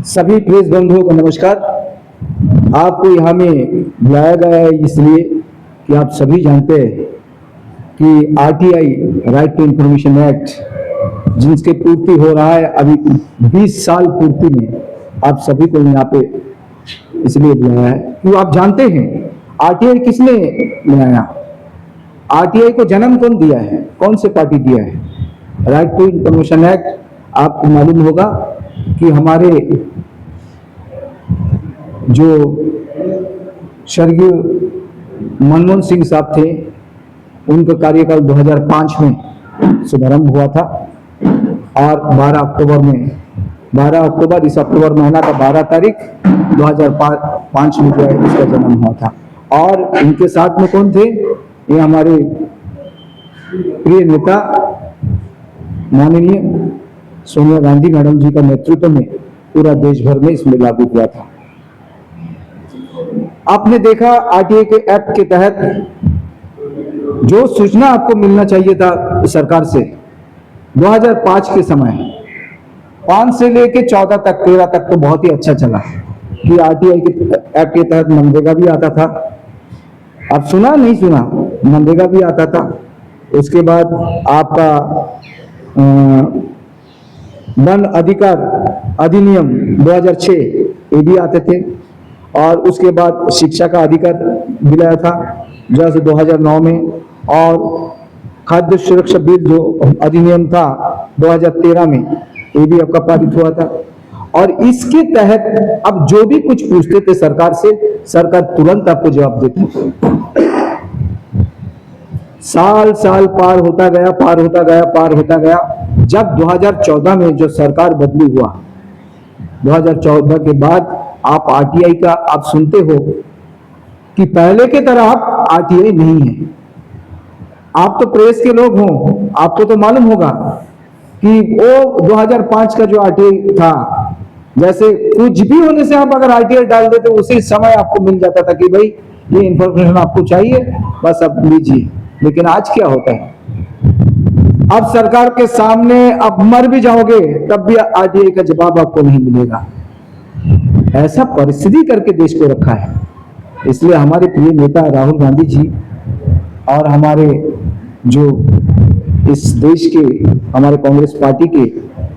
सभी प्रेस बंधुओं को नमस्कार। आपको यहाँ में बुलाया गया है इसलिए कि आप सभी जानते हैं कि RTI right to information act जिसके पूर्ति हो रहा है अभी 20 साल पूर्ति में, आप सभी को यहाँ पे इसलिए बुलाया है कि आप जानते हैं आरटीआई किसने बनाया, आरटीआई को जन्म कौन दिया है, कौन से पार्टी दिया है। राइट टू इंफॉर्मेशन एक्ट आपको मालूम होगा कि हमारे जो स्वर्गीय मनमोहन सिंह साहब थे, उनका कार्यकाल 2005 में शुभारंभ हुआ था और 12 अक्टूबर इस अक्टूबर महीना का 12 तारीख 2005 में जो है इसका जन्म हुआ था। और इनके साथ में कौन थे, ये हमारे प्रिय नेता माननीय सोनिया गांधी मैडम जी का नेतृत्व में पूरा देश भर में इसमें लागू हुआ था। आपने देखा आरटीआई के एक्ट के तहत जो सूचना आपको मिलना चाहिए था सरकार से 2005 के समय 5 से लेके 14 तक 13 तक तो बहुत ही अच्छा चला कि आरटीआई के एक्ट के तहत मनरेगा भी आता था। आप सुना नहीं सुना, मनरेगा भी आता था। उसके बाद आपका वन अधिकार अधिनियम 2006 ये भी आते थे और उसके बाद शिक्षा का अधिकार दिलाया था जैसे 2009 में, और खाद्य सुरक्षा बिल जो अधिनियम था 2013 में ये भी आपका पारित हुआ था। और इसके तहत अब जो भी कुछ पूछते थे सरकार से, सरकार तुरंत आपको जवाब देती थी। साल पार होता गया। जब 2014 में जो सरकार बदली हुआ, 2014 के बाद आप आरटीआई का आप सुनते हो कि पहले के तरह आप आरटीआई नहीं है। आप तो प्रेस के लोग हो, आपको तो मालूम होगा कि वो 2005 का जो आरटीआई था, जैसे कुछ भी होने से आप अगर आरटीआई डाल देते उसी समय आपको मिल जाता था कि भाई ये इंफॉर्मेशन आपको चाहिए, बस आप लीजिए। लेकिन आज क्या होता है, अब सरकार के सामने आप मर भी जाओगे तब भी आरटीआई का जवाब आपको नहीं मिलेगा। ऐसा परिस्थिति करके देश को रखा है। इसलिए हमारे प्रिय नेता राहुल गांधी जी और हमारे जो इस देश के हमारे कांग्रेस पार्टी के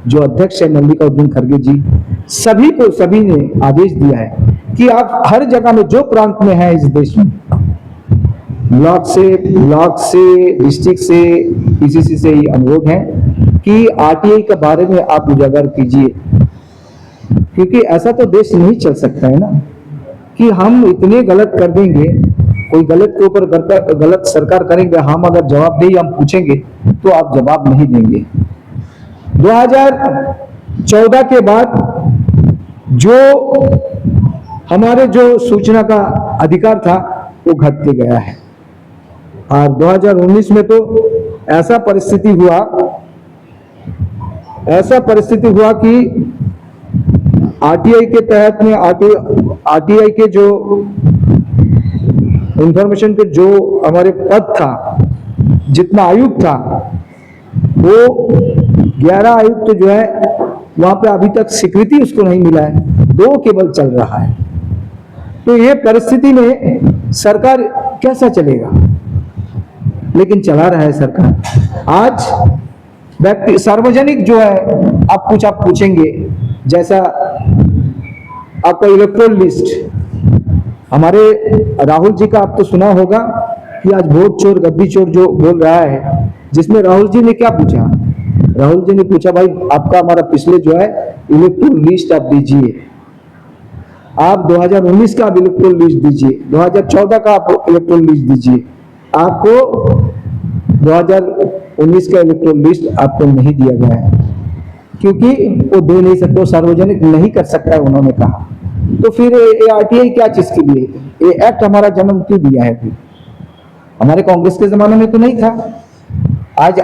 जो अध्यक्ष है मल्लिकार्जुन खड़गे जी, सभी ने आदेश दिया है कि आप हर जगह में जो प्रांत में है इस देश में, ब्लॉक से डिस्ट्रिक्ट से पीसीसी से ही अनुरोध है कि आरटीआई के बारे में आप उजागर कीजिए, क्योंकि ऐसा तो देश नहीं चल सकता है ना कि हम इतने गलत कर देंगे, कोई गलत के ऊपर गलत सरकार करेंगे, हम अगर जवाब नहीं हम पूछेंगे तो आप जवाब नहीं देंगे। 2014 के बाद जो हमारे जो सूचना का अधिकार था वो घटते गया है और 2019 में तो ऐसा परिस्थिति हुआ कि आरटीआई के तहत में आरटीआई के जो इंफॉर्मेशन के जो हमारे पद था, जितना आयुक्त था वो 11 आयुक्त जो है वहां पे अभी तक स्वीकृति उसको नहीं मिला है, 2 केवल चल रहा है। तो ये परिस्थिति में सरकार कैसा चलेगा, लेकिन चला रहा है सरकार। आज व्यक्ति सार्वजनिक जो है आप पूछेंगे, जैसा आपका इलेक्टोरल लिस्ट, हमारे राहुल जी का आप तो सुना होगा कि आज वोट चोर गद्दी चोर जो बोल रहा है, जिसमें राहुल जी ने क्या पूछा, राहुल जी ने पूछा भाई आपका हमारा पिछले जो है इलेक्टोरल लिस्ट आप दीजिए, आप 2019 का आप इलेक्टोरल लिस्ट दीजिए, 2014 का आप इलेक्टोरल लिस्ट दीजिए। आपको 2019 का इलेक्टोरल लिस्ट आपको नहीं दिया गया है क्योंकि वो दे नहीं सकते, सार्वजनिक नहीं कर सकता है उन्होंने कहा। तो फिर ये आरटीआई क्या चीज के लिए, ये एक्ट हमारा जन्म क्यों दिया है? फिर हमारे कांग्रेस के जमाने में तो नहीं था। आज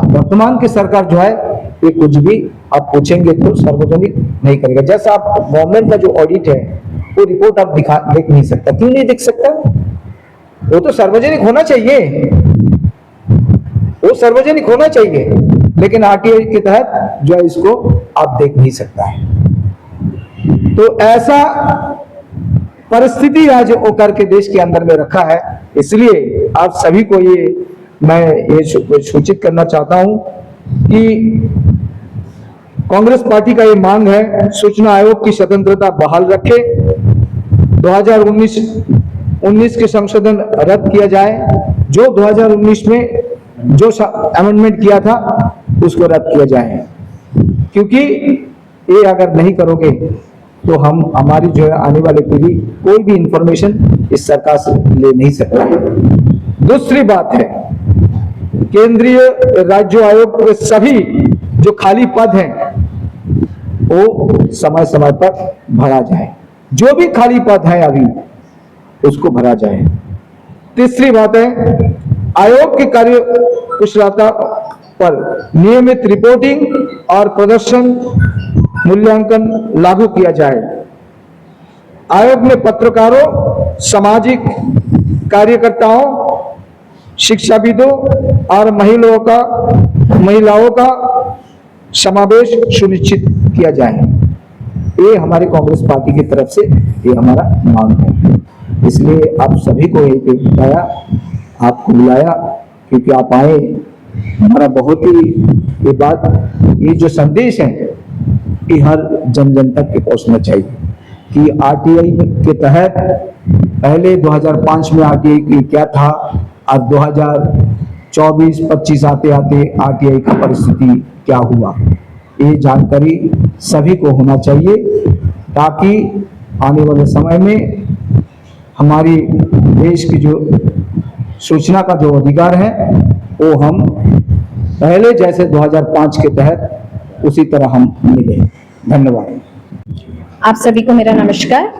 वर्तमान की सरकार जो है ये कुछ भी आप पूछेंगे तो सार्वजनिक नहीं करेगा। जैसा आप गवर्नमेंट का जो ऑडिट है वो रिपोर्ट आप देख नहीं सकता। क्यों नहीं देख सकता? वो तो सार्वजनिक होना चाहिए, वो सार्वजनिक होना चाहिए, लेकिन आरटीआई के तहत जो है इसको आप देख नहीं सकता है। तो ऐसा परिस्थिति आज वो करके देश के अंदर में रखा है। इसलिए आप सभी को मैं सूचित करना चाहता हूं कि कांग्रेस पार्टी का ये मांग है, सूचना आयोग की स्वतंत्रता बहाल रखे, 2019 के संशोधन रद्द किया जाए, जो 2019 में जो अमेंडमेंट किया था उसको रद्द किया जाए, क्योंकि ये अगर नहीं करोगे तो हमारी जो है आने वाली पीढ़ी कोई भी इंफॉर्मेशन इस सरकार से ले नहीं सकता है। दूसरी बात है, केंद्रीय राज्य आयोग के सभी जो खाली पद हैं वो समय समय पर भरा जाए, जो भी खाली पद है अभी उसको भरा जाए। तीसरी बात है, आयोग की कार्यकुशलता पर नियमित रिपोर्टिंग और प्रदर्शन मूल्यांकन लागू किया जाए। आयोग में पत्रकारों, सामाजिक कार्यकर्ताओं, शिक्षाविदों और महिलाओं का समावेश सुनिश्चित किया जाए। ये हमारी कांग्रेस पार्टी की तरफ से ये हमारा मांग है। इसलिए आप सभी को ये बताया, आपको बुलाया, क्योंकि आप आए। हमारा बहुत ही ये जो संदेश है कि हर जन जन तक पहुंचना चाहिए कि आरटीआई के तहत पहले 2005 में आरटीआई की क्या था, अब 2024-25 आते आते आरटीआई की परिस्थिति क्या हुआ, ये जानकारी सभी को होना चाहिए, ताकि आने वाले समय में हमारी देश की जो सूचना का जो अधिकार है वो हम पहले जैसे 2005 के तहत उसी तरह हम मिले। धन्यवाद। आप सभी को मेरा नमस्कार।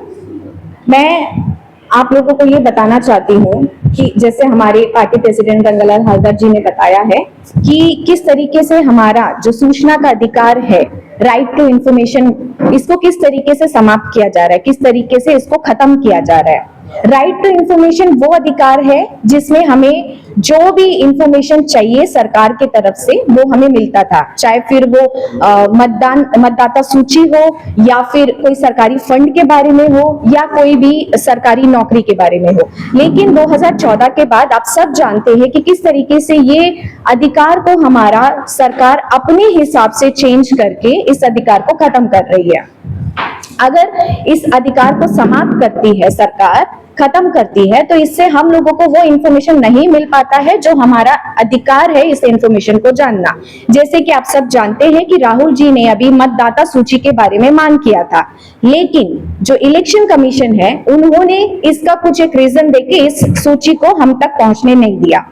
मैं आप लोगों को ये बताना चाहती हूँ कि जैसे हमारे पार्टी प्रेसिडेंट गंगालाल हलदर जी ने बताया है कि किस तरीके से हमारा जो सूचना का अधिकार है, राइट टू इंफॉर्मेशन, इसको किस तरीके से समाप्त किया जा रहा है, किस तरीके से इसको खत्म किया जा रहा है। राइट टू इंफॉर्मेशन वो अधिकार है जिसमें हमें जो भी इंफॉर्मेशन चाहिए सरकार की तरफ से वो हमें मिलता था, चाहे फिर वो मतदाता सूची हो, या फिर कोई सरकारी फंड के बारे में हो, या कोई भी सरकारी नौकरी के बारे में हो। लेकिन 2014 के बाद आप सब जानते हैं कि किस तरीके से ये अधिकार को हमारा सरकार अपने हिसाब से चेंज करके इस अधिकार को खत्म कर रही है। अगर इस अधिकार को समाप्त करती है सरकार, खत्म करती है, तो इससे हम लोगों को वो इंफॉर्मेशन नहीं मिल पाता है जो हमारा अधिकार है इस इंफॉर्मेशन को जानना। जैसे कि आप सब जानते हैं कि राहुल जी ने अभी मतदाता सूची के बारे में मांग किया था, लेकिन जो इलेक्शन कमीशन है उन्होंने इसका कुछ एक रीजन देके इस सूची को हम तक पहुंचने नहीं दिया।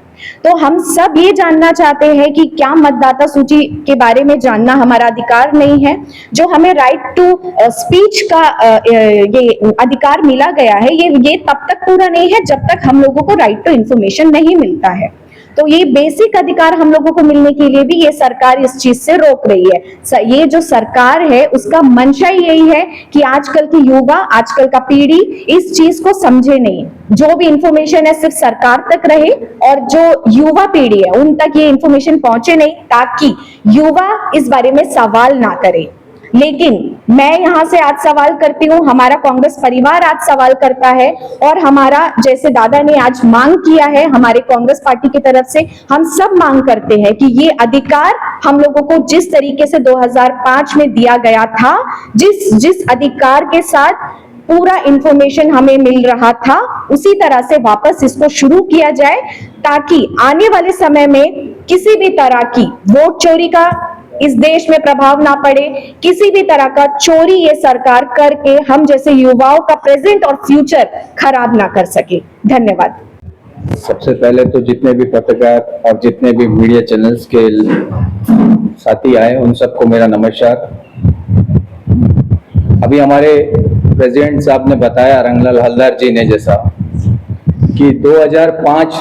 तो हम सब ये जानना चाहते हैं कि क्या मतदाता सूची के बारे में जानना हमारा अधिकार नहीं है? जो हमें राइट टू स्पीच का ये अधिकार मिला गया है, ये तब तक पूरा नहीं है जब तक हम लोगों को राइट टू इंफॉर्मेशन नहीं मिलता है। तो ये बेसिक अधिकार हम लोगों को मिलने के लिए भी ये सरकार इस चीज से रोक रही है। ये जो सरकार है उसका मंशा यही है कि आजकल की युवा, आजकल का पीढ़ी इस चीज को समझे नहीं। जो भी इंफॉर्मेशन है सिर्फ सरकार तक रहे और जो युवा पीढ़ी है उन तक ये इंफॉर्मेशन पहुंचे नहीं, ताकि युवा इस बारे में सवाल ना करे। लेकिन मैं यहाँ से आज सवाल करती हूँ, हमारा कांग्रेस परिवार आज सवाल करता है, और हमारा जैसे दादा ने आज मांग किया है हमारे कांग्रेस पार्टी की तरफ से, हम सब मांग करते हैं कि ये अधिकार हम लोगों को जिस तरीके से 2005 में दिया गया था, जिस अधिकार के साथ पूरा इंफॉर्मेशन हमें मिल रहा था, उसी तरह से वापस इसको शुरू किया जाए, ताकि आने वाले समय में किसी भी तरह की वोट चोरी का इस देश में प्रभाव ना पड़े, किसी भी तरह का चोरी ये सरकार करके हम जैसे युवाओं का प्रेजेंट और फ्यूचर खराब ना कर सके। धन्यवाद। सबसे पहले तो जितने भी पत्रकार और जितने भी मीडिया चैनल्स के साथी आए उन सबको मेरा नमस्कार। अभी हमारे प्रेसिडेंट साहब ने बताया, रंगलाल हलदर जी ने, जैसा कि 2005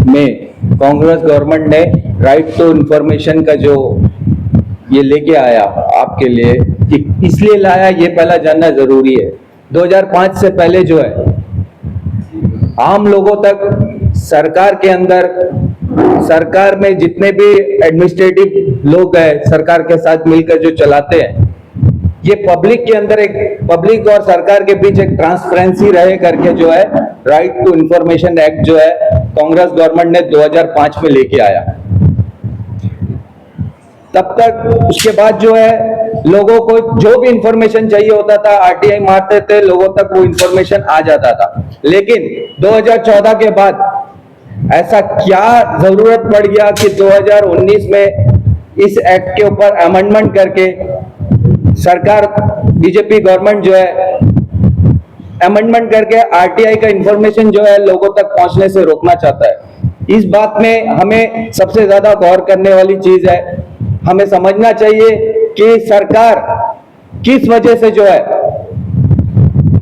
में कांग्रेस गवर्नमेंट ने राइट टू इंफॉर्मेशन का जो ये लेके आया आपके लिए, कि इसलिए लाया ये पहला जानना जरूरी है। 2005 से पहले जो है आम लोगों तक सरकार के अंदर, सरकार में जितने भी एडमिनिस्ट्रेटिव लोग हैं सरकार के साथ मिलकर जो चलाते हैं, ये पब्लिक के अंदर एक पब्लिक और सरकार के बीच एक ट्रांसपेरेंसी रहे करके जो है राइट टू इंफॉर्मेशन एक्ट जो है कांग्रेस गवर्नमेंट ने 2005 में लेके आया। तब तक उसके बाद जो है लोगों को जो भी इंफॉर्मेशन चाहिए होता था आरटीआई मारते थे, लोगों तक वो इंफॉर्मेशन आ जाता था। लेकिन 2014 के बाद ऐसा क्या जरूरत पड़ गया कि 2019 में इस एक्ट के ऊपर अमेंडमेंट करके सरकार बीजेपी गवर्नमेंट जो है अमेंडमेंट करके आरटीआई का इंफॉर्मेशन जो है लोगों तक पहुंचने से रोकना चाहता है। इस बात में हमें सबसे ज्यादा गौर करने वाली चीज है, हमें समझना चाहिए कि सरकार किस वजह से जो है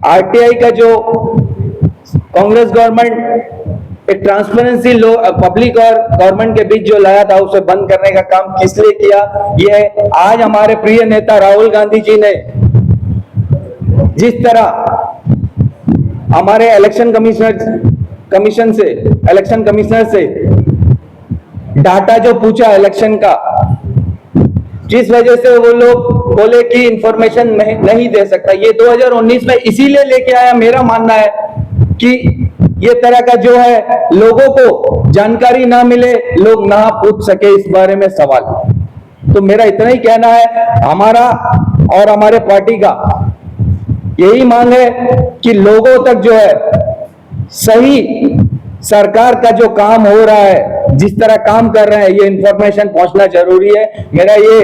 आरटीआई का जो कांग्रेस गवर्नमेंट एक ट्रांसपेरेंसी लो पब्लिक और गवर्नमेंट के बीच जो लाया था उसे बंद करने का काम किस लिए किया, ये आज हमारे प्रिय नेता राहुल गांधी जी ने जिस तरह हमारे इलेक्शन कमिश्नर से डाटा जो पूछा इलेक्शन का, जिस वजह से वो लोग बोले कि इंफॉर्मेशन नहीं दे सकता, ये 2019 में इसीलिए लेके आया। मेरा मानना है कि ये तरह का जो है लोगों को जानकारी ना मिले, लोग ना पूछ सके इस बारे में सवाल। तो मेरा इतना ही कहना है, हमारा और हमारे पार्टी का यही मांग है कि लोगों तक जो है सही सरकार का जो काम हो रहा है, जिस तरह काम कर रहे हैं, ये इंफॉर्मेशन पहुंचना जरूरी है। मेरा ये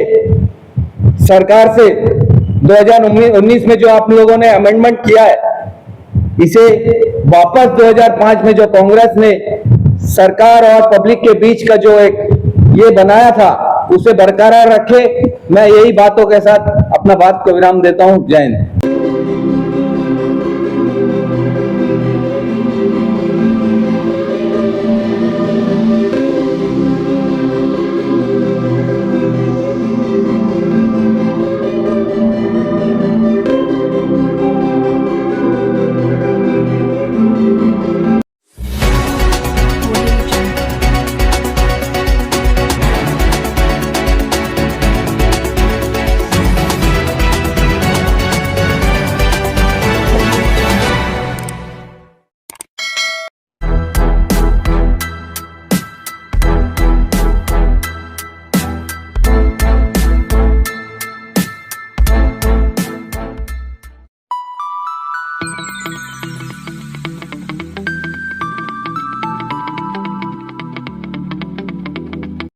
सरकार से 2019 में जो आप लोगों ने अमेंडमेंट किया है, इसे वापस 2005 में जो कांग्रेस ने सरकार और पब्लिक के बीच का जो एक ये बनाया था उसे बरकरार रखे। मैं यही बातों के साथ अपना बात को विराम देता हूं। जय हिंद।